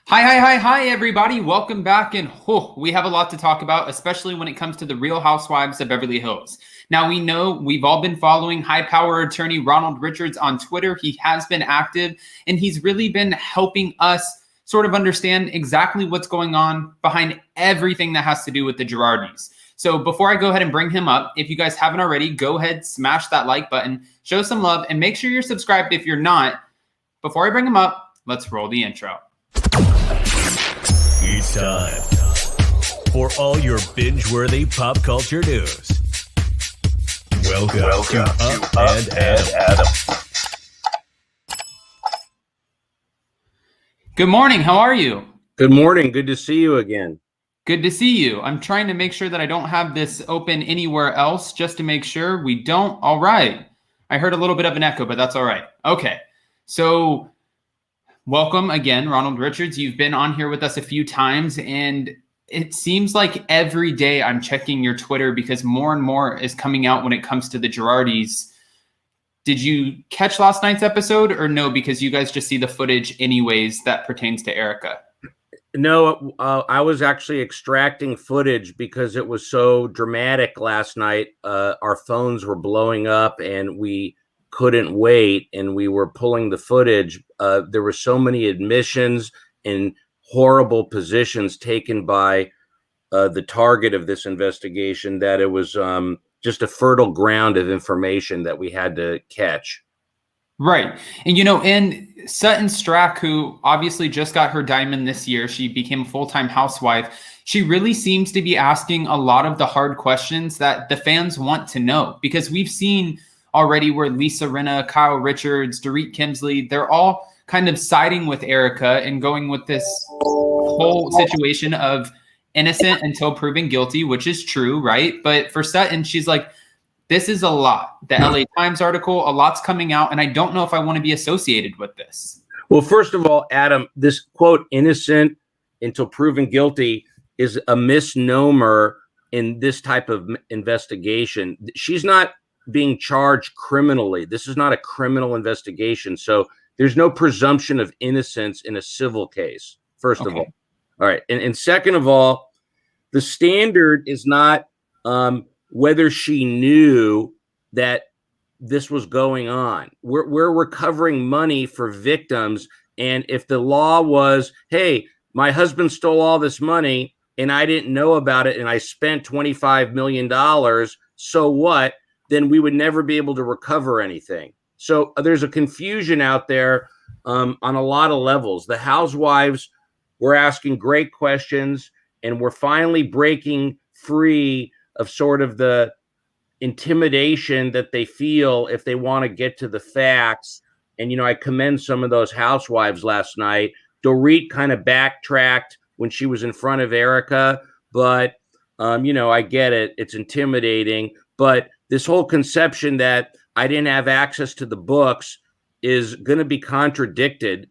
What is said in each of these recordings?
Hi, everybody. Welcome back. And we have a lot to talk about, especially when it comes to the Real Housewives of Beverly Hills. Now, we know we've all been following high power attorney Ronald Richards on Twitter. He has been active, and he's really been helping us sort of understand exactly what's going on behind everything that has to do with the Girardis. So before I go ahead and bring him up, if you guys haven't already, go ahead, smash that like button, show some love, and make sure you're subscribed if you're not. Before I bring him up, let's roll the intro. It's time for all your binge-worthy pop culture news. Welcome to Up and Adam. Good morning. How are you? Good morning. Good to see you again. Good to see you. I'm trying to make sure that I don't have this open anywhere else just to make sure we don't. All right. I heard a little bit of an echo, but that's all right. Okay. So welcome again, Ronald Richards. You've been on here with us a few times, and it seems like every day I'm checking your Twitter because more and more is coming out when it comes to the Girardis. Did you catch last night's episode or no? Because you guys just see the footage anyways that pertains to Erika. No, I was actually extracting footage because it was so dramatic last night. Our phones were blowing up and we couldn't wait, and we were pulling the footage. There were so many admissions and horrible positions taken by the target of this investigation that it was just a fertile ground of information that we had to catch. Right. And Sutton Strack, who obviously just got her diamond this year, she became a full-time housewife. She really seems to be asking a lot of the hard questions that the fans want to know, because we've seen already where Lisa Rinna, Kyle Richards, Dorit Kemsley, they're all kind of siding with Erika and going with this whole situation of innocent until proven guilty, which is true, right? But for Sutton, she's like, this is a lot. The LA Times article, a lot's coming out, and I don't know if I want to be associated with this. Well, first of all, Adam, this quote, innocent until proven guilty, is a misnomer in this type of investigation. She's not being charged criminally. This is not a criminal investigation. So there's no presumption of innocence in a civil case, first of all. All right. And second of all, the standard is not whether she knew that this was going on. We're recovering money for victims. And if the law was, hey, my husband stole all this money and I didn't know about it and I spent $25 million, so what? Then we would never be able to recover anything. So there's a confusion out there on a lot of levels. The housewives were asking great questions, and we're finally breaking free of sort of the intimidation that they feel if they want to get to the facts. And, I commend some of those housewives last night. Dorit kind of backtracked when she was in front of Erika, but, I get it. It's intimidating. But this whole conception that I didn't have access to the books is going to be contradicted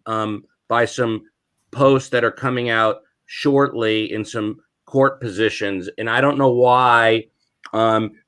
by some posts that are coming out shortly in some court positions. And I don't know why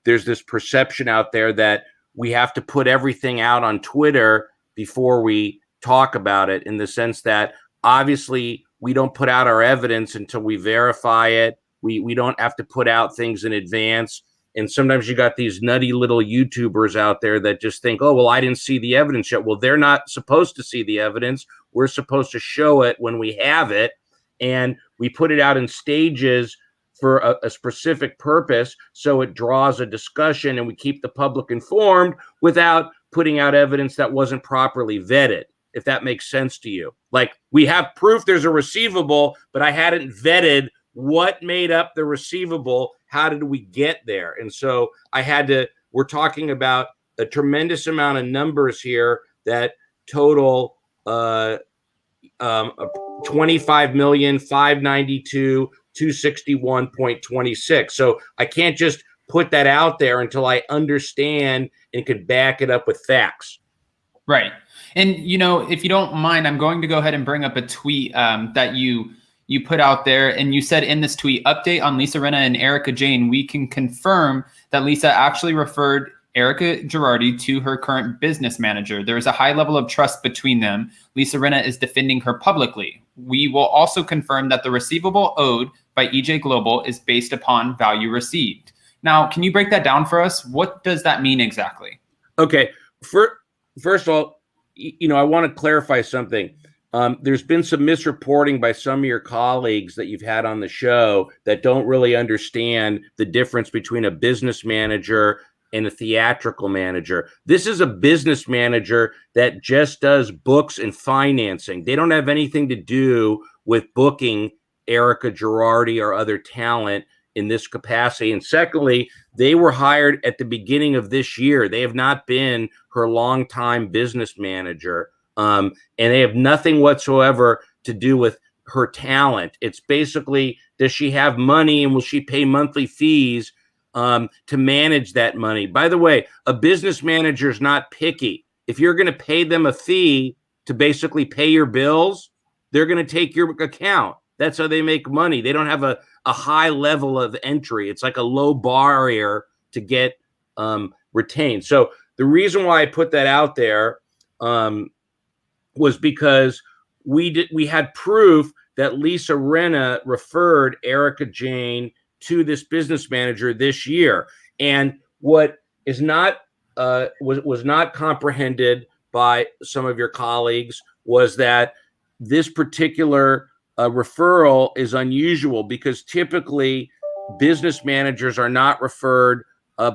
there's this perception out there that we have to put everything out on Twitter before we talk about it, in the sense that obviously we don't put out our evidence until we verify it. We don't have to put out things in advance. And sometimes you got these nutty little YouTubers out there that just think, oh, well, I didn't see the evidence yet. Well, they're not supposed to see the evidence. We're supposed to show it when we have it. And we put it out in stages for a specific purpose, so it draws a discussion and we keep the public informed without putting out evidence that wasn't properly vetted, if that makes sense to you. Like, we have proof there's a receivable, but I hadn't vetted what made up the receivable. How did we get there? And so we're talking about a tremendous amount of numbers here that total 25,592,261.26. So I can't just put that out there until I understand and can back it up with facts. Right. And, if you don't mind, I'm going to go ahead and bring up a tweet that you put out there. And you said in this tweet, update on Lisa Rinna and Erika Jayne, we can confirm that Lisa actually referred Erika Girardi to her current business manager. There is a high level of trust between them. Lisa Rinna is defending her publicly. We will also confirm that the receivable owed by EJ Global is based upon value received. Now, can you break that down for us? What does that mean exactly? Okay. First of all, I want to clarify something. There's been some misreporting by some of your colleagues that you've had on the show that don't really understand the difference between a business manager and a theatrical manager. This is a business manager that just does books and financing. They don't have anything to do with booking Erika Girardi or other talent in this capacity. And secondly, they were hired at the beginning of this year. They have not been her longtime business manager. And they have nothing whatsoever to do with her talent. It's basically, does she have money and will she pay monthly fees to manage that money? By the way, a business manager is not picky. If you're going to pay them a fee to basically pay your bills, they're going to take your account. That's how they make money. They don't have a high level of entry. It's like a low barrier to get retained. So the reason why I put that out there was because we had proof that Lisa Rinna referred Erika Jane to this business manager this year. And what is not was not comprehended by some of your colleagues was that this particular referral is unusual, because typically business managers are not referred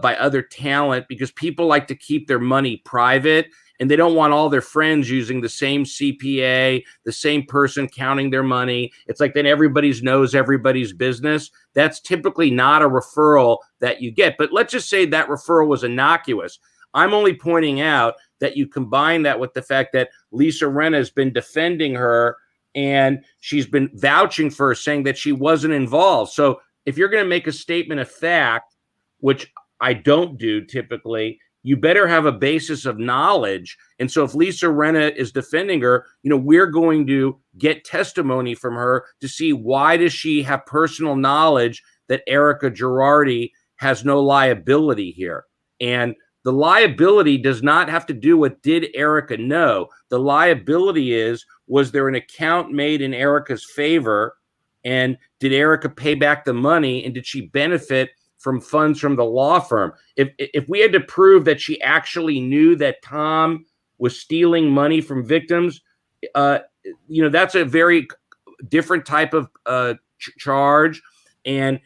by other talent, because people like to keep their money private and they don't want all their friends using the same CPA, the same person counting their money. It's like then everybody knows everybody's business. That's typically not a referral that you get. But let's just say that referral was innocuous. I'm only pointing out that you combine that with the fact that Lisa Rinna has been defending her and she's been vouching for her, saying that she wasn't involved. So if you're going to make a statement of fact, which I don't do typically, you better have a basis of knowledge. And so if Lisa Rinna is defending her, we're going to get testimony from her to see why does she have personal knowledge that Erika Girardi has no liability here. And the liability does not have to do with did Erika know. The liability was there an account made in Erika's favor, and did Erika pay back the money, and did she benefit from funds from the law firm? If we had to prove that she actually knew that Tom was stealing money from victims, that's a very different type of charge. And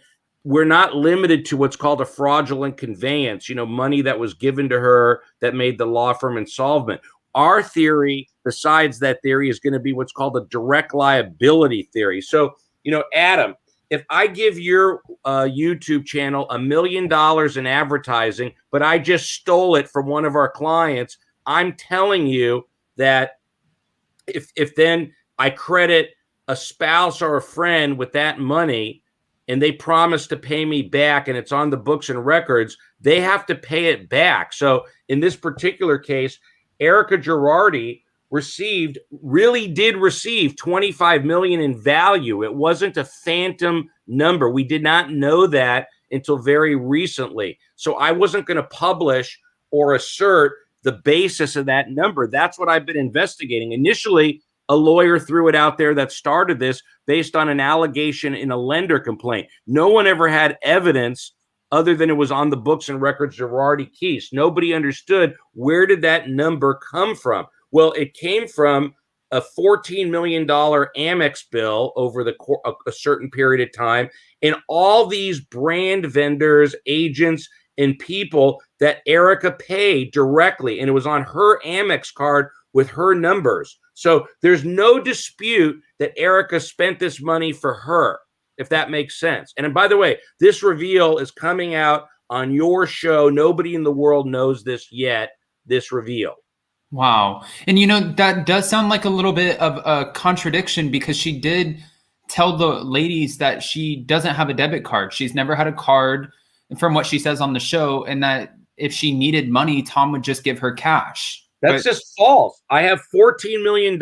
we're not limited to what's called a fraudulent conveyance, money that was given to her that made the law firm insolvent. Our theory, besides that theory, is going to be what's called a direct liability theory. So, Adam, if I give your YouTube channel $1 million in advertising, but I just stole it from one of our clients, I'm telling you that if then I credit a spouse or a friend with that money and they promise to pay me back and it's on the books and records, they have to pay it back. So in this particular case, Erika Girardi really did receive $25 million in value. It wasn't a phantom number. We did not know that until very recently. So I wasn't going to publish or assert the basis of that number. That's what I've been investigating. Initially, a lawyer threw it out there that started this based on an allegation in a lender complaint. No one ever had evidence other than it was on the books and records Girardi case. Nobody understood where did that number come from. Well, it came from a $14 million Amex bill over a certain period of time, and all these brand vendors, agents, and people that Erika paid directly, and it was on her Amex card with her numbers. So there's no dispute that Erika spent this money for her, if that makes sense. And by the way, this reveal is coming out on your show. Nobody in the world knows this yet, this reveal. Wow. And that does sound like a little bit of a contradiction, because she did tell the ladies that she doesn't have a debit card. She's never had a card, from what she says on the show, and that if she needed money, Tom would just give her cash. That's just false. I have $14 million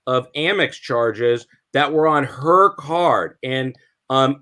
of Amex charges that were on her card. And I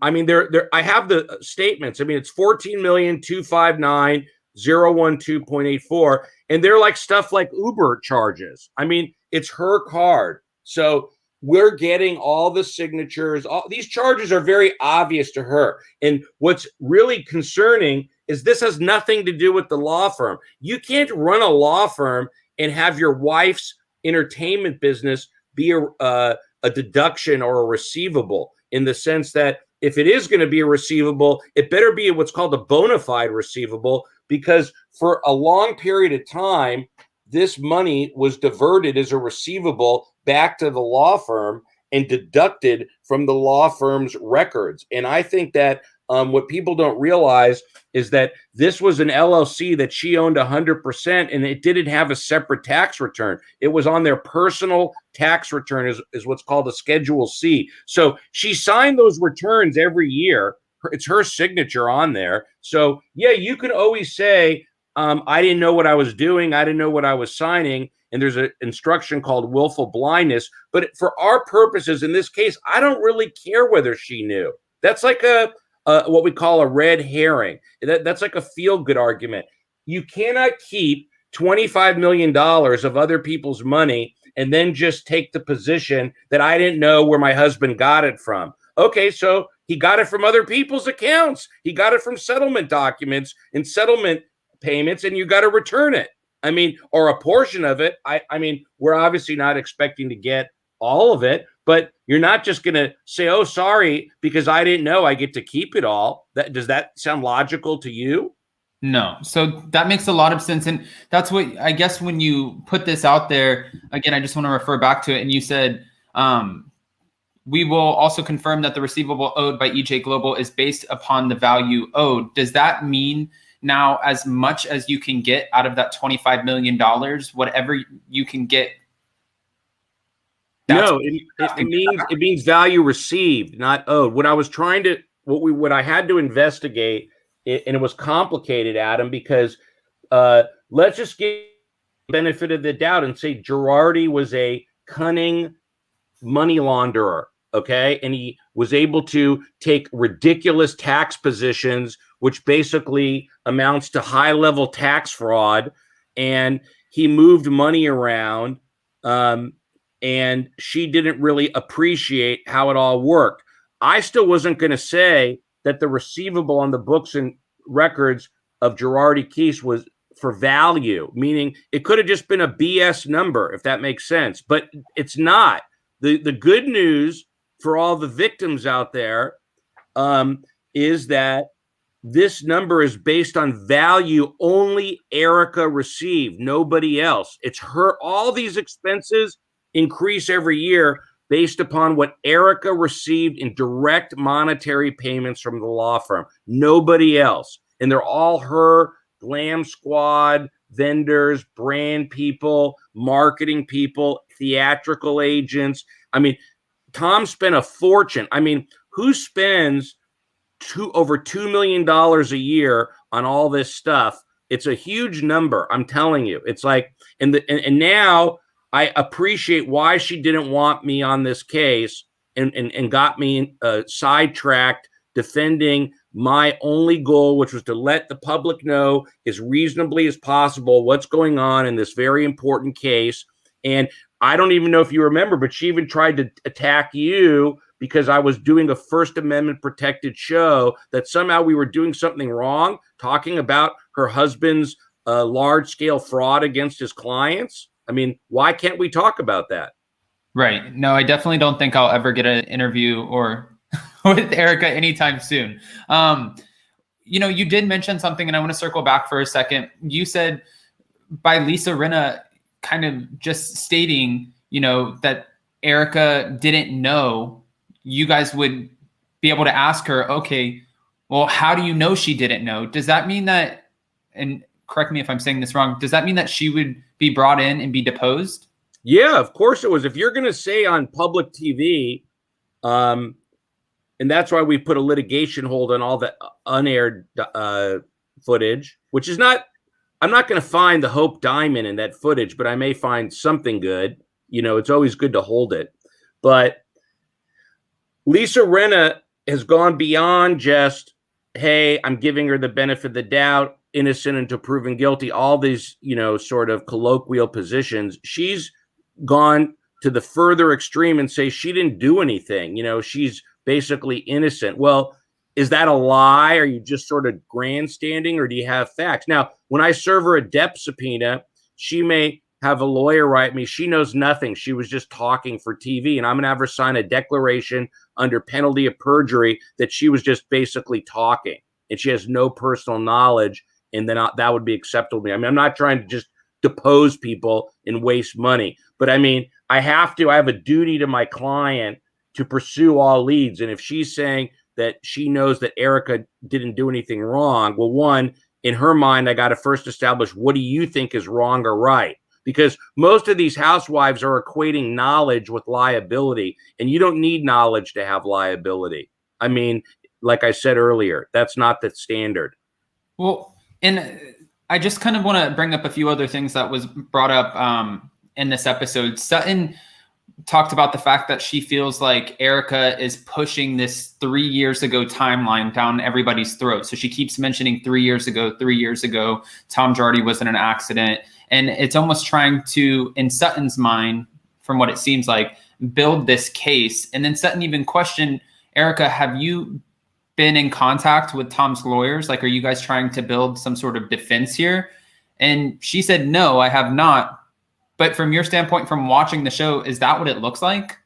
have the statements. It's 14,259 012.84. And they're like stuff like Uber charges. I mean, it's her card. So we're getting all the signatures. All these charges are very obvious to her. And what's really concerning is this has nothing to do with the law firm. You can't run a law firm and have your wife's entertainment business be a deduction or a receivable, in the sense that if it is going to be a receivable, it better be what's called a bona fide receivable, because for a long period of time, this money was diverted as a receivable back to the law firm and deducted from the law firm's records. And I think that what people don't realize is that this was an LLC that she owned 100%, and it didn't have a separate tax return. It was on their personal tax return, is what's called a Schedule C. So she signed those returns every year. It's her signature on there. So yeah, you can always say, I didn't know what I was doing. I didn't know what I was signing. And there's an instruction called willful blindness. But for our purposes in this case, I don't really care whether she knew. That's like what we call a red herring. That's like a feel-good argument. You cannot keep $25 million of other people's money and then just take the position that I didn't know where my husband got it from. Okay, so he got it from other people's accounts. He got it from settlement documents and settlement payments, and you got to return it. I mean, or a portion of it. I mean, we're obviously not expecting to get all of it, but you're not just going to say, oh, sorry, because I didn't know I get to keep it all. Does that sound logical to you? No. So that makes a lot of sense. And that's what, I guess, when you put this out there, again, I just want to refer back to it. And you said, we will also confirm that the receivable owed by EJ Global is based upon the value owed. Does that mean now, as much as you can get out of that $25 million, whatever you can get? No, it means value received, not owed. What I had to investigate, and it was complicated, Adam, because let's just give the benefit of the doubt and say Girardi was a cunning money launderer, okay? And he was able to take ridiculous tax positions, which basically amounts to high-level tax fraud, and he moved money around, and she didn't really appreciate how it all worked. I still wasn't going to say that the receivable on the books and records of Girardi Keese was for value, meaning it could have just been a BS number, if that makes sense. But it's not. The good news for all the victims out there is that this number is based on value only Erika received, nobody else. It's her. All these expenses increase every year based upon what Erika received in direct monetary payments from the law firm, nobody else. And they're all her glam squad, vendors, brand people, marketing people, theatrical agents. I mean, Tom spent a fortune. I mean, who spends over $2 million a year on all this stuff? It's a huge number. I'm telling you, it's like, and now I appreciate why she didn't want me on this case and got me sidetracked defending my only goal, which was to let the public know as reasonably as possible what's going on in this very important case. And I don't even know if you remember, but she even tried to attack you because I was doing a First Amendment protected show, that somehow we were doing something wrong, talking about her husband's large scale fraud against his clients. I mean, why can't we talk about that? Right. No, I definitely don't think I'll ever get an interview or with Erika anytime soon. You did mention something, and I want to circle back for a second. You said by Lisa Rinna kind of just stating, that Erika didn't know, you guys would be able to ask her, okay, well, how do you know she didn't know? Does that mean that, and correct me if I'm saying this wrong, does that mean that she would be brought in and be deposed? Yeah, of course it was. If you're going to say on public TV, and that's why we put a litigation hold on all the unaired footage, which is not, I'm not going to find the Hope Diamond in that footage, but I may find something good. It's always good to hold it. But Lisa Rinna has gone beyond just, hey, I'm giving her the benefit of the doubt. innocent until proven guilty, all these, sort of colloquial positions. She's gone to the further extreme and say she didn't do anything. She's basically innocent. Well, is that a lie? Are you just sort of grandstanding, or do you have facts? Now, when I serve her a debt subpoena, she may have a lawyer write me. She knows nothing. She was just talking for TV, and I'm going to have her sign a declaration under penalty of perjury that she was just basically talking, and she has no personal knowledge, and then that would be acceptable to me. I mean, I'm not trying to just depose people and waste money, but I mean, I have a duty to my client to pursue all leads. And if she's saying that she knows that Erika didn't do anything wrong, well, one, in her mind, I got to first establish, what do you think is wrong or right? Because most of these housewives are equating knowledge with liability, and you don't need knowledge to have liability. I mean, like I said earlier, that's not the standard. Well, and I just kind of want to bring up a few other things that was brought up in this episode. Sutton talked about the fact that she feels like Erika is pushing this 3 years ago timeline down everybody's throat. So she keeps mentioning 3 years ago, Tom Girardi was in an accident. And it's almost trying to, in Sutton's mind, from what it seems like, build this case. And then Sutton even questioned, Erika, have you been in contact with Tom's lawyers? Like, are you guys trying to build some sort of defense here? And she said, no, I have not. But from your standpoint, from watching the show, is that what it looks like?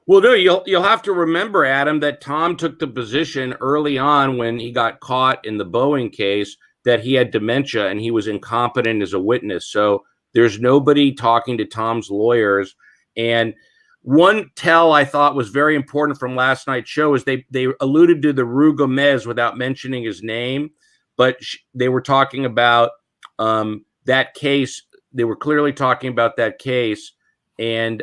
Well, no, you'll have to remember, Adam, that Tom took the position early on when he got caught in the Boeing case that he had dementia and he was incompetent as a witness. So there's nobody talking to Tom's lawyers. And one tell I thought was very important from last night's show is they alluded to the Rue Gomez without mentioning his name, but they were talking about that case. They were clearly talking about that case. And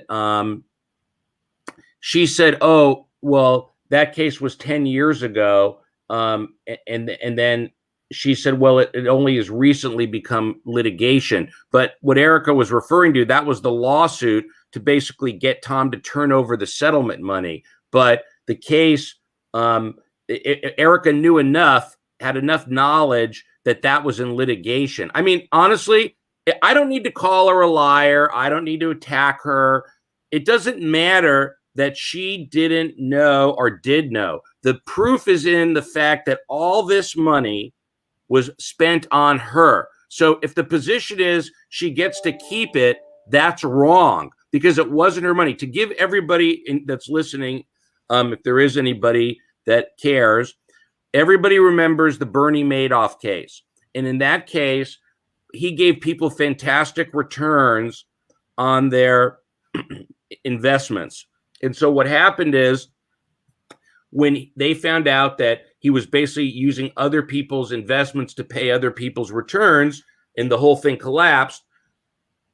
she said, oh, well, that case was 10 years ago. And then she said, well, it only has recently become litigation. But what Erika was referring to, that was the lawsuit to basically get Tom to turn over the settlement money. But the case, Erika knew enough, had enough knowledge that was in litigation. I mean, honestly, I don't need to call her a liar. I don't need to attack her. It doesn't matter that she didn't know or did know. The proof is in the fact that all this money was spent on her. So if the position is she gets to keep it, that's wrong because it wasn't her money. To give everybody that's listening, if there is anybody that cares, everybody remembers the Bernie Madoff case. And in that case, he gave people fantastic returns on their investments. And so what happened is when they found out that he was basically using other people's investments to pay other people's returns and the whole thing collapsed,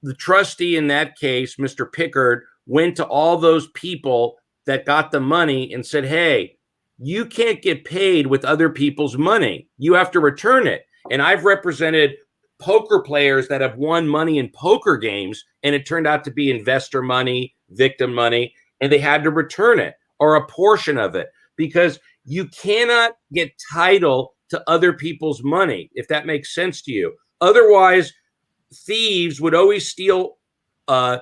the trustee in that case, Mr. Pickard, went to all those people that got the money and said, hey, you can't get paid with other people's money. You have to return it. And I've represented poker players that have won money in poker games, and it turned out to be investor money, victim money, and they had to return it or a portion of it because you cannot get title to other people's money, if that makes sense to you. Otherwise, thieves would always steal that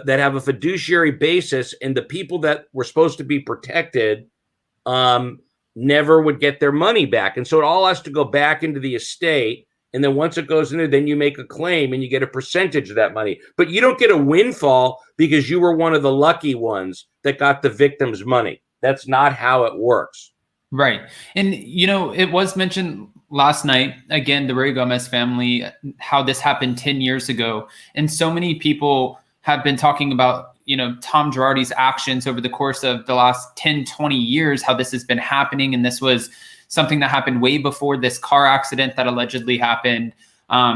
have a fiduciary basis, and the people that were supposed to be protected never would get their money back. And so it all has to go back into the estate. And then once it goes in there, then you make a claim and you get a percentage of that money. But you don't get a windfall because you were one of the lucky ones that got the victim's money. That's not how it works. Right. And, you know, it was mentioned last night, again, the Ray Gomez family, how this happened 10 years ago. And so many people have been talking about, you know, Tom Girardi's actions over the course of the last 10, 20 years, how this has been happening. And this was something that happened way before this car accident that allegedly happened.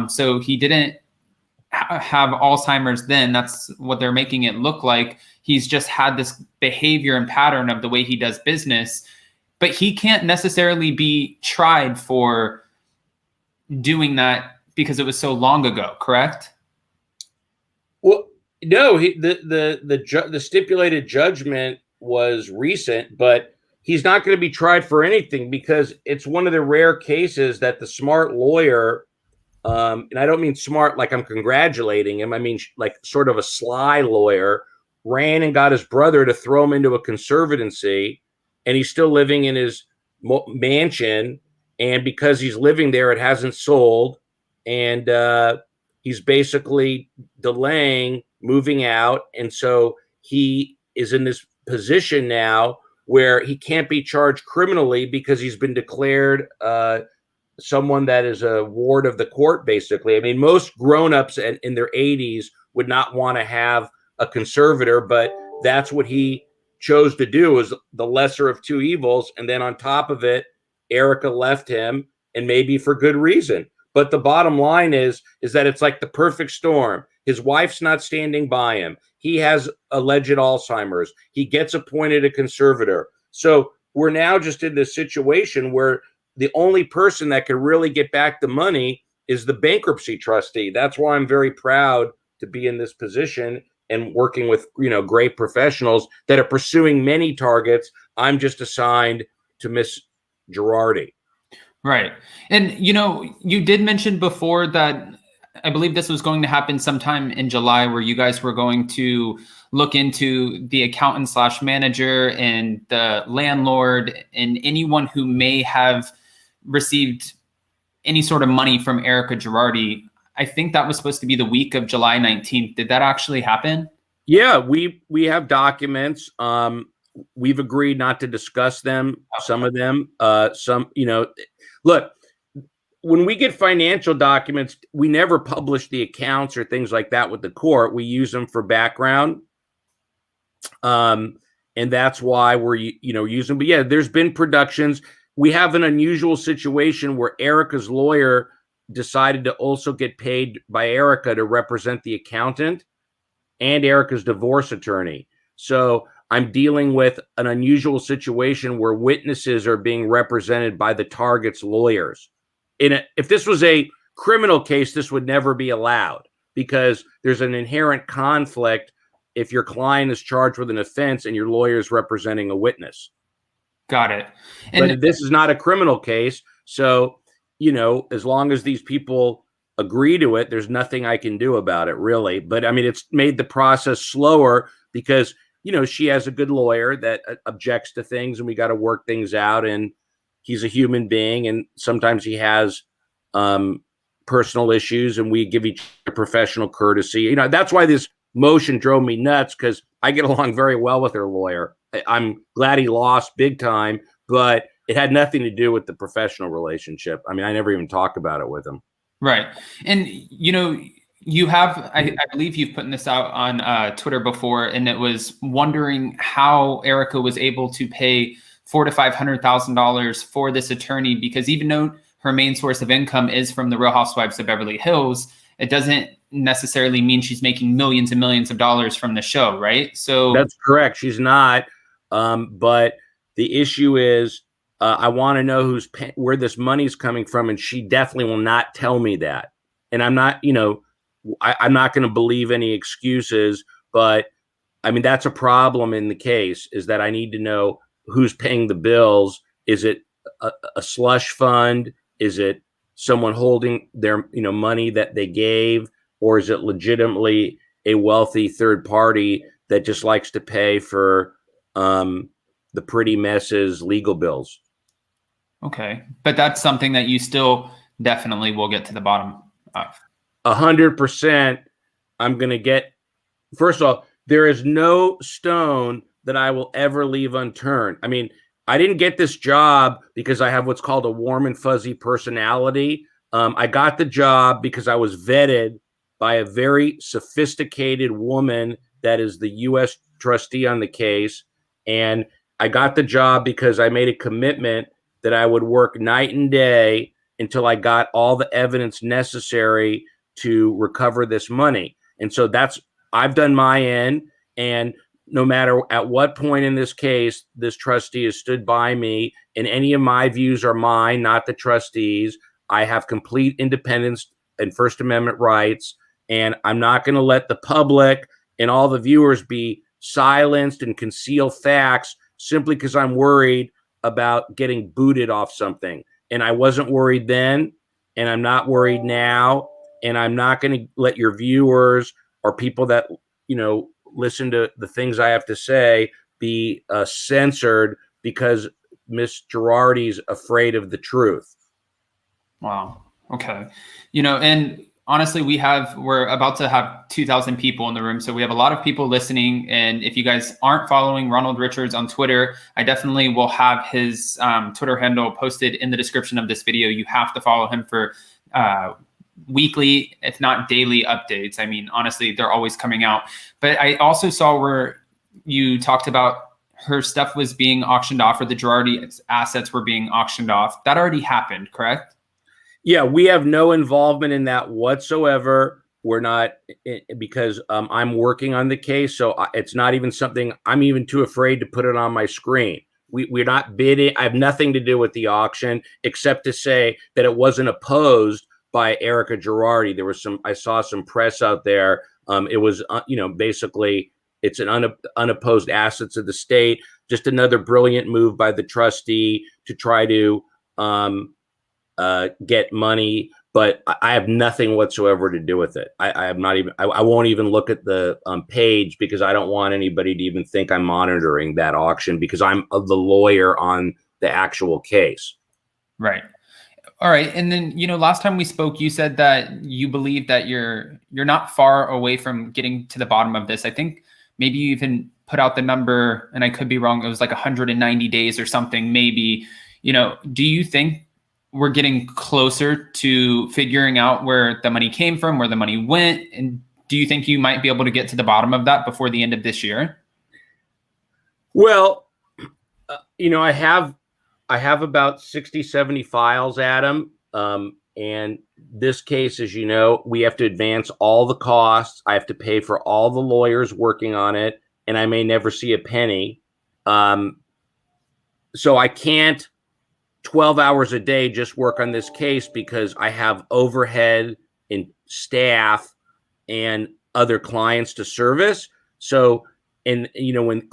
So he didn't have Alzheimer's then. That's what they're making it look like. He's just had this behavior and pattern of the way he does business, but he can't necessarily be tried for doing that because it was so long ago, correct? Well, no, the stipulated judgment was recent, but he's not going to be tried for anything because it's one of the rare cases that the smart lawyer and I don't mean smart like I'm congratulating him. I mean like sort of a sly lawyer, ran and got his brother to throw him into a conservatancy, and he's still living in his mansion. And because he's living there, it hasn't sold, and he's basically delaying moving out. And so he is in this position now where he can't be charged criminally because he's been declared someone that is a ward of the court, basically. I mean, most grown-ups in their 80s would not want to have a conservator, but that's what he chose to do, is the lesser of two evils. And then on top of it, Erika left him, and maybe for good reason. But the bottom line is that it's like the perfect storm. His wife's not standing by him. He has alleged Alzheimer's. He gets appointed a conservator. So we're now just in this situation where the only person that can really get back the money is the bankruptcy trustee. That's why I'm very proud to be in this position and working with, great professionals that are pursuing many targets. I'm just assigned to Miss Girardi. Right. And, you did mention before that I believe this was going to happen sometime in July, where you guys were going to look into the accountant / manager and the landlord and anyone who may have received any sort of money from Erika Girardi. I think that was supposed to be the week of July 19th. Did that actually happen? Yeah, we have documents. We've agreed not to discuss them. Okay. Some of them, look, when we get financial documents, we never publish the accounts or things like that with the court. We use them for background. And that's why we're, using, but yeah, there's been productions. We have an unusual situation where Erika's lawyer decided to also get paid by Erika to represent the accountant and Erika's divorce attorney. So I'm dealing with an unusual situation where witnesses are being represented by the target's lawyers. If this was a criminal case, this would never be allowed, because there's an inherent conflict if your client is charged with an offense and your lawyer is representing a witness. Got it. But this is not a criminal case. So, as long as these people agree to it, there's nothing I can do about it, really. But I mean, it's made the process slower because, she has a good lawyer that objects to things, and we got to work things out. And he's a human being, and sometimes he has personal issues, and we give each other professional courtesy. That's why this motion drove me nuts, because I get along very well with her lawyer. I'm glad he lost big time, but it had nothing to do with the professional relationship. I mean, I never even talk about it with him. Right. And, you have, I believe you've put this out on Twitter before, and it was wondering how Erika was able to pay $400,000 to $500,000 for this attorney, because even though her main source of income is from the Real Housewives of Beverly Hills, it doesn't necessarily mean she's making millions and millions of dollars from the show, right? So that's correct. She's not. But the issue is, I want to know where this money's coming from, and she definitely will not tell me that. And I'm not, I'm not going to believe any excuses. But I mean, that's a problem in the case, is that I need to know who's paying the bills. Is it a slush fund? Is it someone holding their money that they gave, or is it legitimately a wealthy third party that just likes to pay for the pretty messes legal bills? Okay, but that's something that you still definitely will get to the bottom of. 100%. I'm going to get. First of all, there is no stone that I will ever leave unturned. I mean, I didn't get this job because I have what's called a warm and fuzzy personality. I got the job because I was vetted by a very sophisticated woman that is the U.S. trustee on the case. And I got the job because I made a commitment that I would work night and day until I got all the evidence necessary to recover this money. And so I've done my end. And no matter at what point in this case, this trustee has stood by me, and any of my views are mine, not the trustees. I have complete independence and First Amendment rights, and I'm not going to let the public and all the viewers be silenced and conceal facts simply because I'm worried about getting booted off something. And I wasn't worried then, and I'm not worried now, and I'm not going to let your viewers or people that, listen to the things I have to say be censored because Miss Girardi's afraid of the truth. Wow. Okay. And honestly, we're about to have 2,000 people in the room. So we have a lot of people listening. And if you guys aren't following Ronald Richards on Twitter, I definitely will have his Twitter handle posted in the description of this video. You have to follow him for weekly, if not daily updates. I mean, honestly, they're always coming out. But I also saw where you talked about her stuff was being auctioned off, or the Girardi assets were being auctioned off. That already happened, correct? Yeah, we have no involvement in that whatsoever. We're not, because I'm working on the case, so it's not even something I'm even too afraid to put it on my screen. We're not bidding. I have nothing to do with the auction except to say that it wasn't opposed by Erika Girardi. There was I saw some press out there. It was, basically it's an unopposed assets of the state. Just another brilliant move by the trustee to try to get money, but I have nothing whatsoever to do with it. I have not even, I won't even look at the page because I don't want anybody to even think I'm monitoring that auction because I'm the lawyer on the actual case. Right. All right. And then, last time we spoke, you said that you believe that you're not far away from getting to the bottom of this. I think maybe you even put out the number, and I could be wrong. It was like 190 days or something, maybe. Do you think we're getting closer to figuring out where the money came from, where the money went? And do you think you might be able to get to the bottom of that before the end of this year? Well, I have about 60, 70 files, Adam. And this case, as you know, we have to advance all the costs. I have to pay for all the lawyers working on it, and I may never see a penny. So I can't 12 hours a day just work on this case because I have overhead and staff and other clients to service. So, and when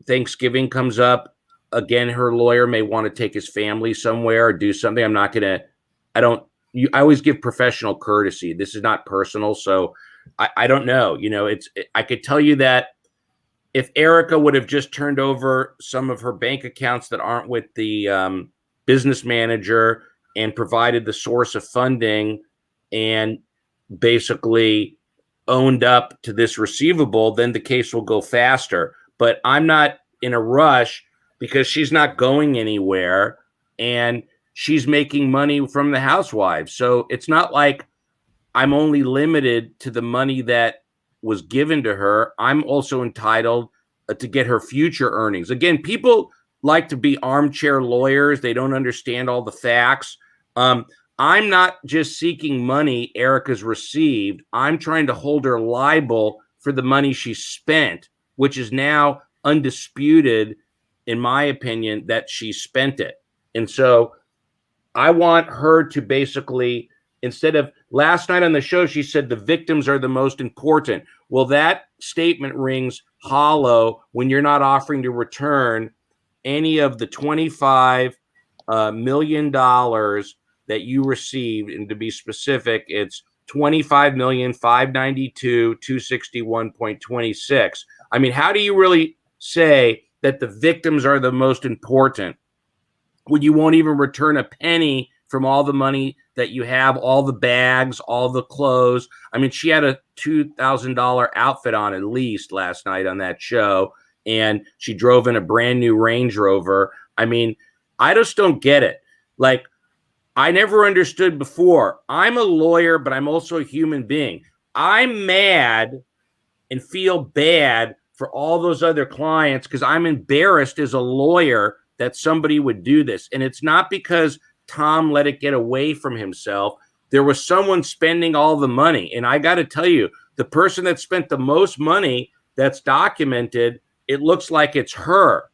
Thanksgiving comes up, again, her lawyer may want to take his family somewhere or do something. I always give professional courtesy. This is not personal. So I don't know, I could tell you that if Erika would have just turned over some of her bank accounts that aren't with the business manager and provided the source of funding and basically owned up to this receivable, then the case will go faster. But I'm not in a rush because she's not going anywhere and she's making money from the Housewives. So it's not like I'm only limited to the money that was given to her. I'm also entitled to get her future earnings. Again, people like to be armchair lawyers. They don't understand all the facts. I'm not just seeking money Erika's received. I'm trying to hold her liable for the money she spent, which is now undisputed, in my opinion, that she spent it. And so I want her to basically, instead of last night on the show, she said the victims are the most important. Well, that statement rings hollow when you're not offering to return any of the $25 million that you received. And to be specific, it's $25,592,261.26. I mean, how do you really say that the victims are the most important when you won't even return a penny from all the money that you have, all the bags, all the clothes? I mean, she had a $2,000 outfit on at least last night on that show, and she drove in a brand new Range Rover. I mean, I just don't get it. Like, I never understood before. I'm a lawyer, but I'm also a human being. I'm mad and feel bad for all those other clients because I'm embarrassed as a lawyer that somebody would do this. And it's not because Tom let it get away from himself. There was someone spending all the money. And I got to tell you, the person that spent the most money that's documented, it looks like it's her,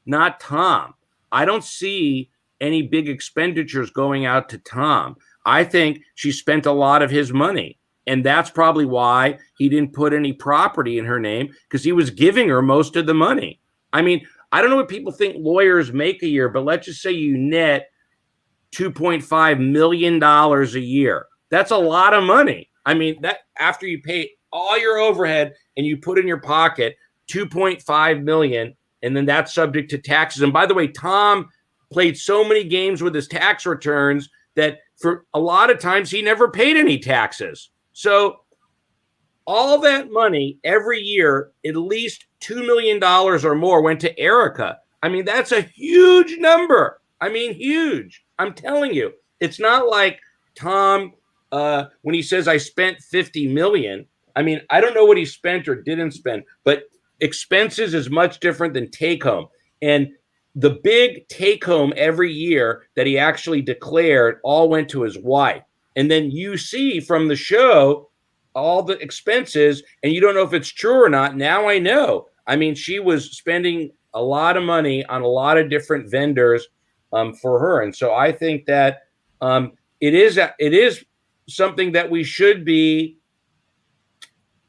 not Tom. I don't see any big expenditures going out to Tom. I think she spent a lot of his money. And that's probably why he didn't put any property in her name, because he was giving her most of the money. I mean, I don't know what people think lawyers make a year, but let's just say you net $2.5 million a year. That's a lot of money. I mean, that after you pay all your overhead and you put in your pocket $2.5 million, and then that's subject to taxes. And by the way, Tom played so many games with his tax returns that for a lot of times he never paid any taxes. So all that money every year, at least $2 million or more went to Erika. I mean, that's a huge number. I mean, huge. I'm telling you, it's not like Tom, when he says I spent 50 million. I mean, I don't know what he spent or didn't spend, but expenses is much different than take home. And the big take home every year that he actually declared all went to his wife. And then you see from the show all the expenses, and you don't know if it's true or not. Now I know. I mean, she was spending a lot of money on a lot of different vendors for her. And so I think that it is something that we should be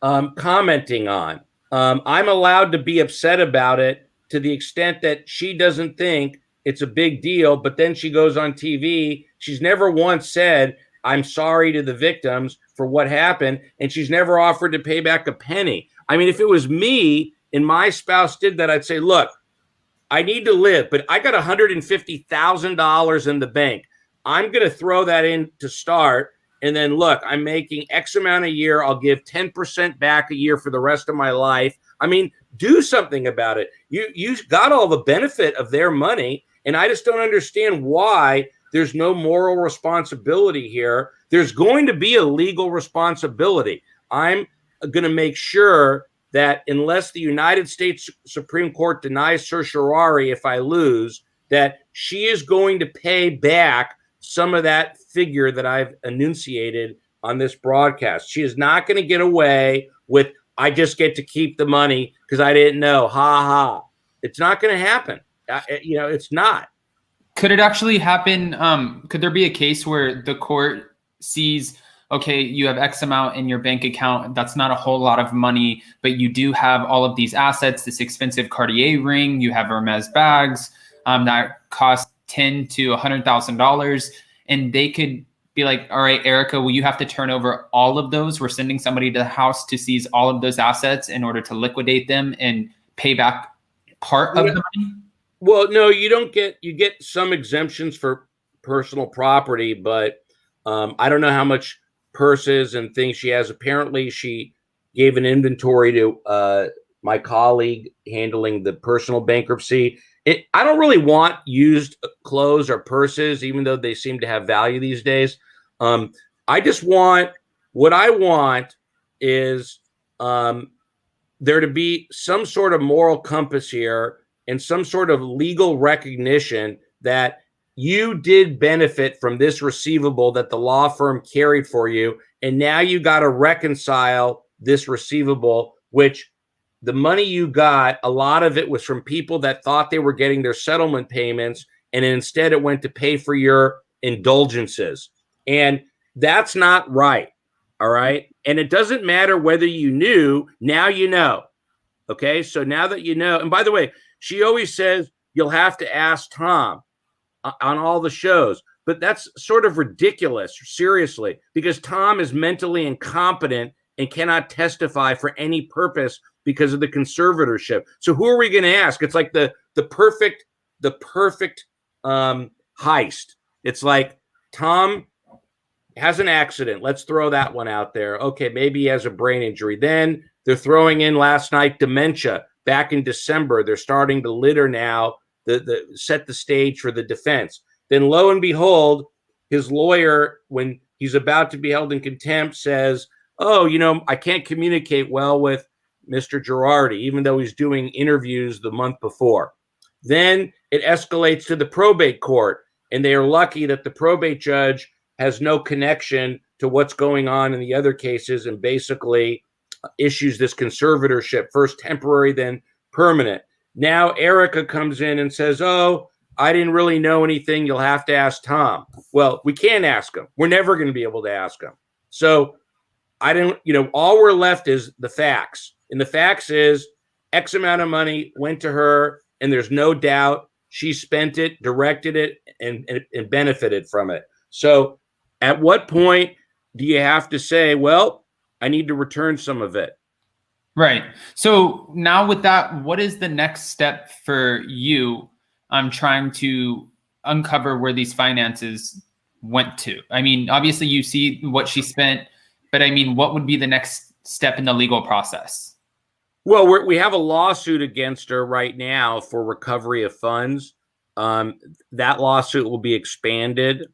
commenting on. I'm allowed to be upset about it to the extent that she doesn't think it's a big deal, but then she goes on TV. She's never once said, I'm sorry to the victims for what happened, and she's never offered to pay back a penny. I mean, if it was me and my spouse did that, I'd say, look, I need to live, but I got $150,000 in the bank. I'm going to throw that in to start. And then look, I'm making X amount a year. I'll give 10% back a year for the rest of my life. I mean, do something about it. You got all the benefit of their money. And I just don't understand why there's no moral responsibility here. There's going to be a legal responsibility. I'm going to make sure that unless the United States Supreme Court denies certiorari if I lose, that she is going to pay back some of that figure that I've enunciated on this broadcast. She is not going to get away with, I just get to keep the money because I didn't know. Ha ha. It's not going to happen. It's not. Could it actually happen? Could there be a case where the court sees, okay, you have X amount in your bank account. That's not a whole lot of money, but you do have all of these assets, this expensive Cartier ring, you have Hermes bags that cost $10,000 to $100,000. And they could be like, all right, Erika, well, you have to turn over all of those. We're sending somebody to the house to seize all of those assets in order to liquidate them and pay back part of the money. Well, no, you get some exemptions for personal property, but I don't know how much purses and things she has. Apparently she gave an inventory to my colleague handling the personal bankruptcy. I don't really want used clothes or purses, even though they seem to have value these days. I just want, what I want is there to be some sort of moral compass here and some sort of legal recognition that you did benefit from this receivable that the law firm carried for you. And now you got to reconcile this receivable, which the money you got, a lot of it was from people that thought they were getting their settlement payments. And instead it went to pay for your indulgences. And that's not right. All right. And it doesn't matter whether you knew, now you know. Okay. So now that you know, and by the way, she always says you'll have to ask Tom on all the shows, but that's sort of ridiculous, seriously, because Tom is mentally incompetent and cannot testify for any purpose because of the conservatorship. So who are we going to ask? It's like the perfect heist. It's like Tom has an accident. Let's throw that one out there. Okay, maybe he has a brain injury. Then they're throwing in last night dementia. Back in December, they're starting to litter now, set the stage for the defense. Then lo and behold, his lawyer, when he's about to be held in contempt, says, oh, I can't communicate well with Mr. Girardi, even though he's doing interviews the month before. Then it escalates to the probate court, and they are lucky that the probate judge has no connection to what's going on in the other cases and basically issues this conservatorship, first temporary, then permanent. Now Erika comes in and says, oh, I didn't really know anything. You'll have to ask Tom. Well, we can't ask him. We're never going to be able to ask him. So all we're left is the facts. And the facts is X amount of money went to her, and there's no doubt she spent it, directed it, and benefited from it. So at what point do you have to say, well, I need to return some of it? Right. So now with that, what is the next step for you? I'm trying to uncover where these finances went to. I mean, obviously you see what she spent, but I mean, what would be the next step in the legal process? Well, we have a lawsuit against her right now for recovery of funds. That lawsuit will be expanded.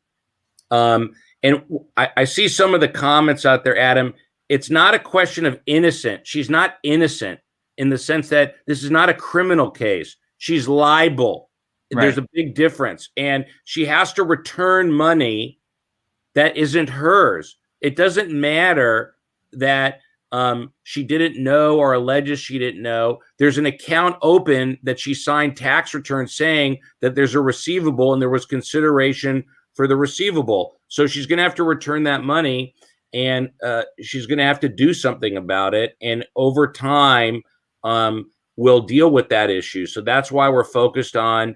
And I see some of the comments out there, Adam. It's not a question of innocent. She's not innocent in the sense that this is not a criminal case. She's liable. Right. There's a big difference. And she has to return money that isn't hers. It doesn't matter that she didn't know or alleges she didn't know. There's an account open that she signed tax returns saying that there's a receivable and there was consideration for the receivable. So she's going to have to return that money, and she's going to have to do something about it. And over time, we'll deal with that issue. So that's why we're focused on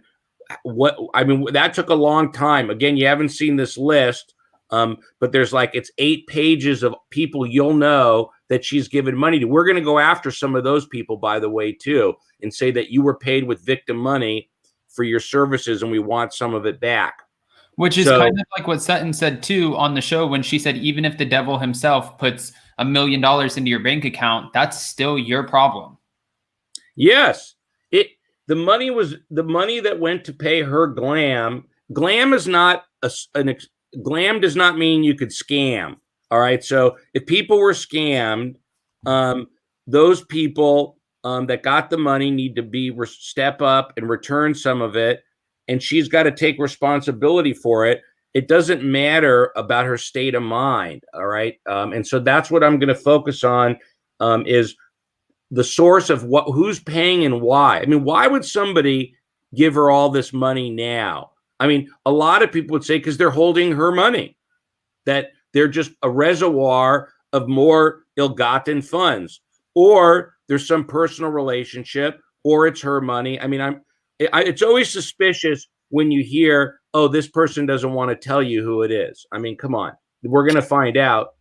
that took a long time. Again, you haven't seen this list, but there's it's 8 pages of people you'll know that she's given money to. We're going to go after some of those people, by the way, too, and say that you were paid with victim money for your services, and we want some of it back. Which is kind of like what Sutton said, too, on the show when she said, even if the devil himself puts $1 million into your bank account, that's still your problem. Yes. The money that went to pay her glam. Glam is not glam does not mean you could scam. All right. So if people were scammed, those people that got the money need to step up and return some of it. And she's got to take responsibility for it. It doesn't matter about her state of mind. All right. And so that's what I'm going to focus on is the source of who's paying and why. I mean, why would somebody give her all this money now? I mean, a lot of people would say because they're holding her money, that they're just a reservoir of more ill-gotten funds, or there's some personal relationship, or it's her money. I mean, it's always suspicious when you hear, oh, this person doesn't want to tell you who it is. I mean, come on, we're going to find out.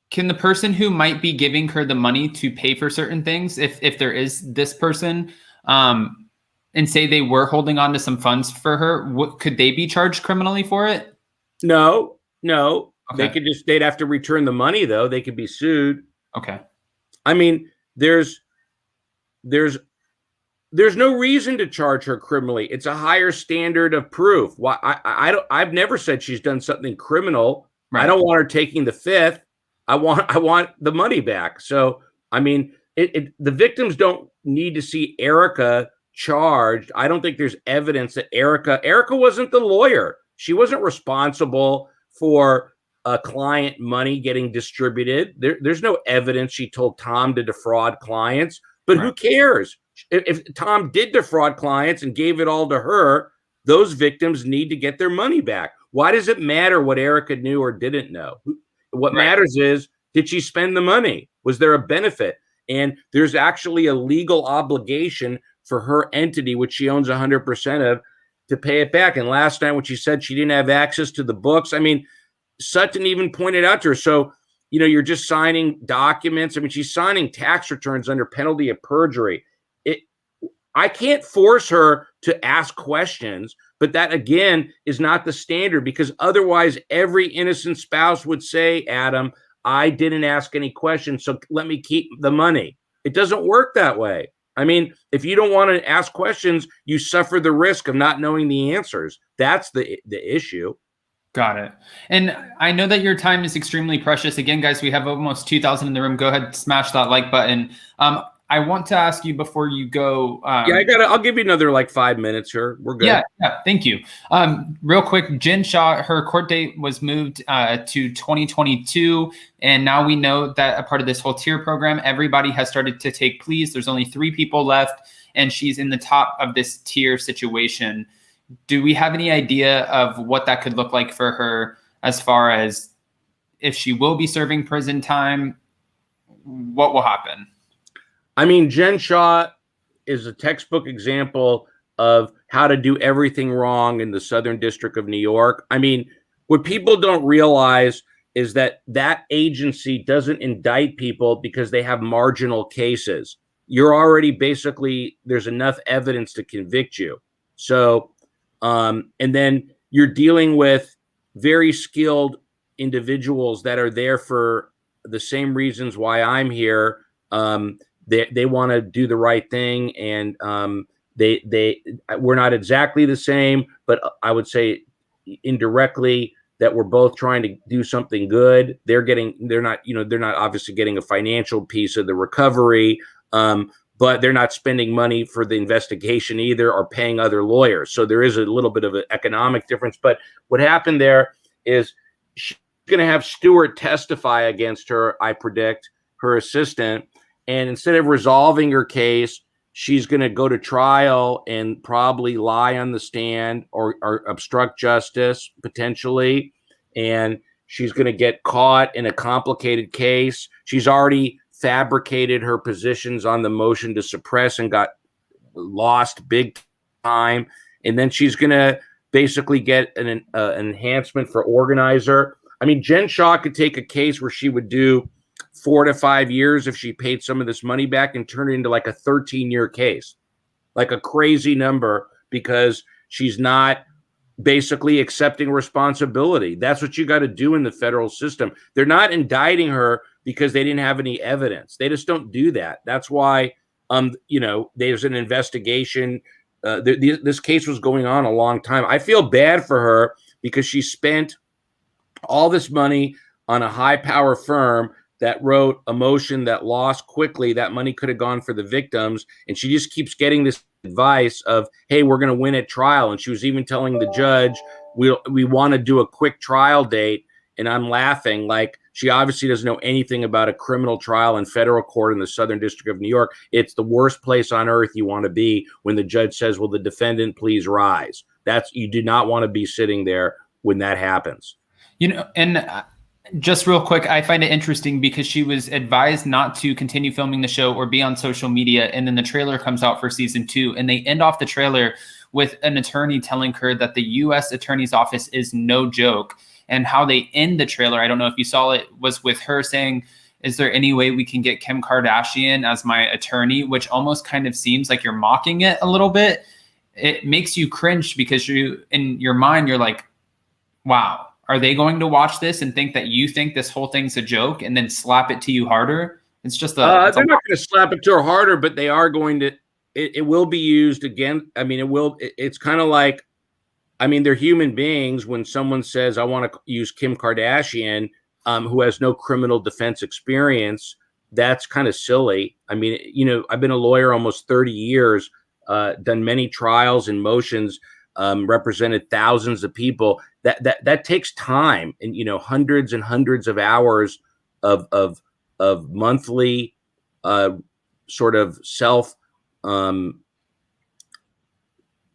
Can the person who might be giving her the money to pay for certain things, if there is this person, and say they were holding on to some funds for her, could they be charged criminally for it? No. Okay. They'd have to return the money, though. They could be sued. Okay. I mean, there's no reason to charge her criminally. It's a higher standard of proof. Why? I've never said she's done something criminal. Right. I don't want her taking the fifth. I want the money back. So, I mean, the victims don't need to see Erika charged. I don't think there's evidence that Erika wasn't the lawyer. She wasn't responsible for a client money getting distributed. There's no evidence she told Tom to defraud clients, but who cares? If Tom did defraud clients and gave it all to her, those victims need to get their money back. Why does it matter what Erika knew or didn't know? What matters is, did she spend the money? Was there a benefit? And there's actually a legal obligation for her entity, which she owns 100% of, to pay it back. And last night when she said she didn't have access to the books, I mean, Sutton even pointed out to her, so, you're just signing documents. I mean, she's signing tax returns under penalty of perjury. I can't force her to ask questions, but that, again, is not the standard, because otherwise every innocent spouse would say, Adam, I didn't ask any questions, so let me keep the money. It doesn't work that way. I mean, if you don't want to ask questions, you suffer the risk of not knowing the answers. That's the issue. Got it. And I know that your time is extremely precious. Again, guys, we have almost 2,000 in the room. Go ahead, smash that like button. I want to ask you before you go. I'll give you another 5 minutes here. We're good. Yeah. Thank you. Real quick, Jen Shaw, her court date was moved to 2022. And now we know that a part of this whole tier program, everybody has started to take pleas. There's only 3 people left, and she's in the top of this tier situation. Do we have any idea of what that could look like for her as far as if she will be serving prison time? What will happen? I mean, Jen Shaw is a textbook example of how to do everything wrong in the Southern District of New York. I mean, what people don't realize is that that agency doesn't indict people because they have marginal cases. You're already basically, there's enough evidence to convict you. So, and then you're dealing with very skilled individuals that are there for the same reasons why I'm here. They want to do the right thing, and we're not exactly the same, but I would say indirectly that we're both trying to do something good. They're not obviously getting a financial piece of the recovery, but they're not spending money for the investigation either, or paying other lawyers. So there is a little bit of an economic difference. But what happened there is she's going to have Stewart testify against her, I predict, her assistant. And instead of resolving her case, she's going to go to trial and probably lie on the stand or obstruct justice potentially. And she's going to get caught in a complicated case. She's already fabricated her positions on the motion to suppress and got lost big time. And then she's going to basically get an enhancement for organizer. I mean, Jen Shaw could take a case where she would do 4 to 5 years if she paid some of this money back and turn it into like a 13-year case, like a crazy number, because she's not basically accepting responsibility. That's what you got to do in the federal system. They're not indicting her because they didn't have any evidence. They just don't do that. That's why, there's an investigation. This case was going on a long time. I feel bad for her because she spent all this money on a high-power firm that wrote a motion that lost quickly. That money could have gone for the victims. And she just keeps getting this advice of, hey, we're going to win at trial. And she was even telling the judge, we want to do a quick trial date. And I'm laughing, like, she obviously doesn't know anything about a criminal trial in federal court in the Southern District of New York. It's the worst place on earth you want to be when the judge says, will the defendant please rise? You do not want to be sitting there when that happens. And just real quick, I find it interesting because she was advised not to continue filming the show or be on social media. And then the trailer comes out for season 2, and they end off the trailer with an attorney telling her that the U.S. Attorney's Office is no joke. And how they end the trailer, I don't know if you saw it, was with her saying, is there any way we can get Kim Kardashian as my attorney? Which almost kind of seems like you're mocking it a little bit. It makes you cringe because in your mind, you're like, wow, are they going to watch this and think that you think this whole thing's a joke and then slap it to you harder? It's just they're not going to slap it to her harder, but they are going to. It will be used again. I mean, it will. It's kind of like, I mean, they're human beings. When someone says, I want to use Kim Kardashian, who has no criminal defense experience, that's kind of silly. I mean, I've been a lawyer almost 30 years, done many trials and motions, represented thousands of people. That takes time, and hundreds and hundreds of hours of monthly sort of self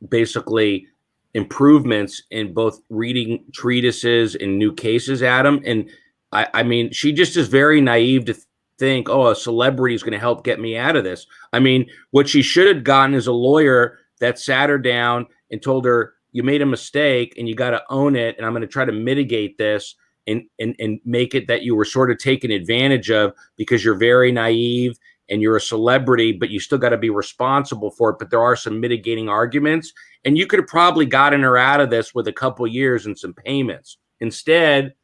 basically improvements in both reading treatises and new cases, Adam. And I mean, she just is very naive to think, oh, a celebrity is going to help get me out of this. I mean, what she should have gotten is a lawyer that sat her down and told her, you made a mistake and you got to own it. And I'm going to try to mitigate this and make it that you were sort of taken advantage of because you're very naive and you're a celebrity, but you still got to be responsible for it. But there are some mitigating arguments, and you could have probably gotten her out of this with a couple of years and some payments. Instead,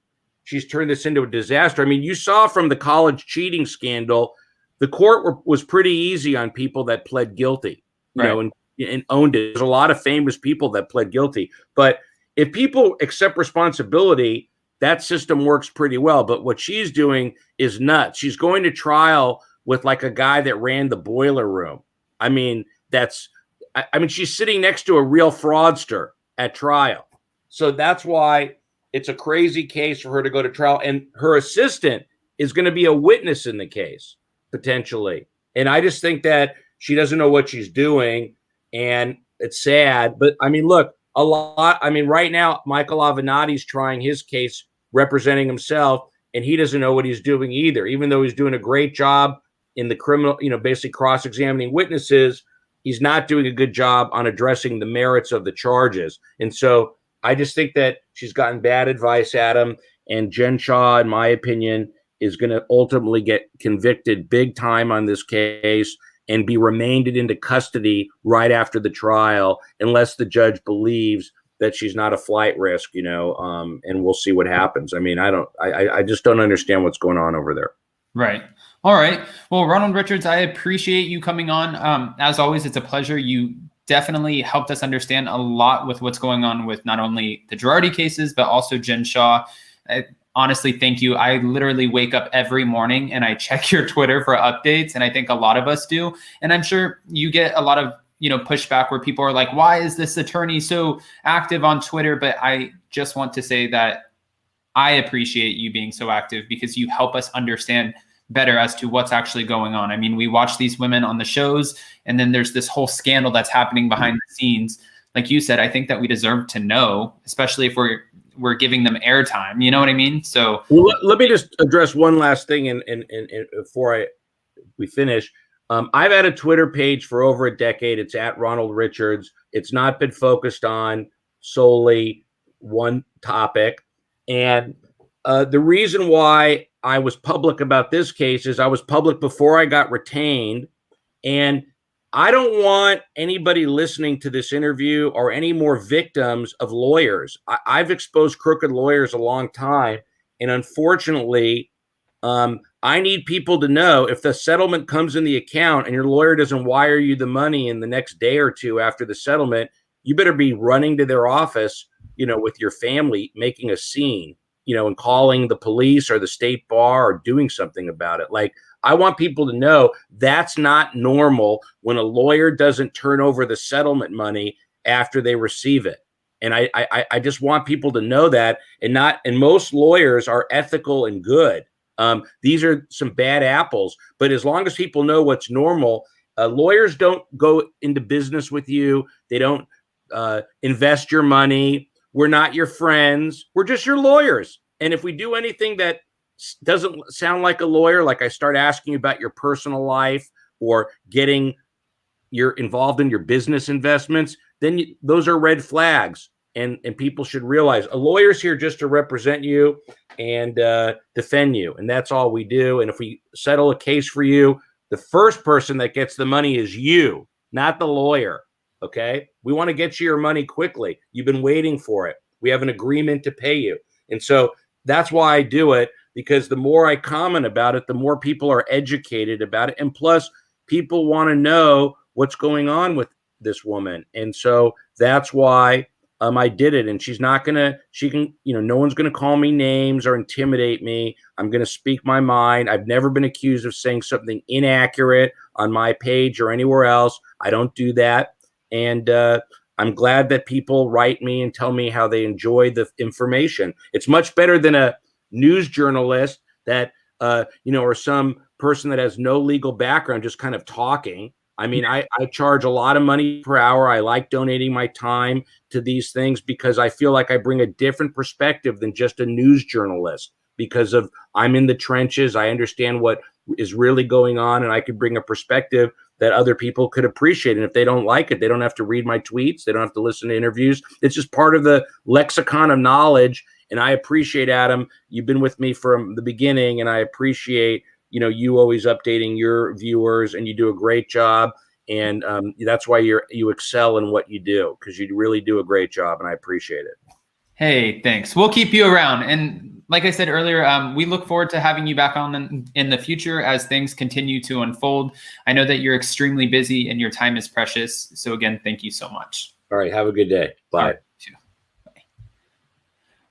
she's turned this into a disaster. I mean, you saw from the college cheating scandal, the court was pretty easy on people that pled guilty, and owned it. There's a lot of famous people that pled guilty. But if people accept responsibility, that system works pretty well. But what she's doing is nuts. She's going to trial with like a guy that ran the boiler room. I mean, she's sitting next to a real fraudster at trial. So that's why it's a crazy case for her to go to trial. And her assistant is going to be a witness in the case, potentially. And I just think that she doesn't know what she's doing. And it's sad. But I mean, look, right now, Michael Avenatti's trying his case representing himself, and he doesn't know what he's doing either. Even though he's doing a great job in the criminal, basically cross-examining witnesses, he's not doing a good job on addressing the merits of the charges. And so I just think that she's gotten bad advice, Adam. And Jen Shaw, in my opinion, is going to ultimately get convicted big time on this case and be remanded into custody right after the trial, unless the judge believes that she's not a flight risk, and we'll see what happens. I mean, I just don't understand what's going on over there. Right. All right. Well, Ronald Richards, I appreciate you coming on. As always, it's a pleasure. You definitely helped us understand a lot with what's going on with not only the Girardi cases, but also Jen Shaw. Honestly, thank you. I literally wake up every morning and I check your Twitter for updates. And I think a lot of us do. And I'm sure you get a lot of, pushback where people are like, why is this attorney so active on Twitter? But I just want to say that I appreciate you being so active because you help us understand better as to what's actually going on. I mean, we watch these women on the shows and then there's this whole scandal that's happening behind the scenes. Like you said, I think that we deserve to know, especially if we're giving them airtime. You know what I mean? So let me just address one last thing and before we finish. I've had a Twitter page for over a decade. It's at Ronald Richards. It's not been focused on solely one topic. And the reason why I was public about this case is I was public before I got retained. And I don't want anybody listening to this interview or any more victims of lawyers. I've exposed crooked lawyers a long time. And unfortunately, I need people to know if the settlement comes in the account and your lawyer doesn't wire you the money in the next day or two after the settlement, you better be running to their office, with your family, making a scene, and calling the police or the state bar or doing something about it. Like, I want people to know that's not normal when a lawyer doesn't turn over the settlement money after they receive it. And I just want people to know that, and most lawyers are ethical and good. These are some bad apples, but as long as people know what's normal, lawyers don't go into business with you. They don't invest your money. We're not your friends. We're just your lawyers. And if we do anything that doesn't sound like a lawyer, like I start asking you about your personal life or you're involved in your business investments, then those are red flags. And people should realize a lawyer's here just to represent you and defend you. And that's all we do. And if we settle a case for you, the first person that gets the money is you, not the lawyer. Okay? We want to get you your money quickly. You've been waiting for it. We have an agreement to pay you. And so that's why I do it, because the more I comment about it, the more people are educated about it. And plus, people want to know what's going on with this woman. And so that's why I did it. And no one's going to call me names or intimidate me. I'm going to speak my mind. I've never been accused of saying something inaccurate on my page or anywhere else. I don't do that. And I'm glad that people write me and tell me how they enjoy the information. It's much better than a news journalist that, or some person that has no legal background, just kind of talking. I mean, I charge a lot of money per hour. I like donating my time to these things because I feel like I bring a different perspective than just a news journalist, because I'm in the trenches. I understand what is really going on, and I could bring a perspective that other people could appreciate. And if they don't like it, they don't have to read my tweets. They don't have to listen to interviews. It's just part of the lexicon of knowledge. And I appreciate, Adam, you've been with me from the beginning, and I appreciate you always updating your viewers, and you do a great job. And that's why you excel in what you do, because you really do a great job, and I appreciate it. Hey, thanks. We'll keep you around. And like I said earlier, we look forward to having you back on in the future as things continue to unfold. I know that you're extremely busy and your time is precious. So again, thank you so much. All right. Have a good day. Bye.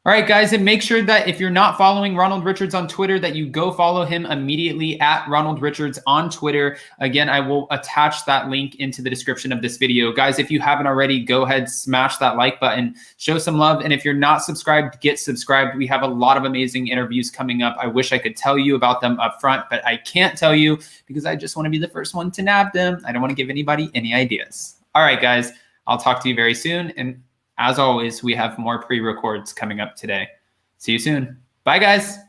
All right, guys, and make sure that if you're not following Ronald Richards on Twitter, that you go follow him immediately at Ronald Richards on Twitter. Again, I will attach that link into the description of this video. Guys, if you haven't already, go ahead, smash that like button, show some love. And if you're not subscribed, get subscribed. We have a lot of amazing interviews coming up. I wish I could tell you about them up front, but I can't tell you because I just want to be the first one to nab them. I don't want to give anybody any ideas. All right, guys, I'll talk to you very soon. And as always, we have more pre-records coming up today. See you soon. Bye, guys.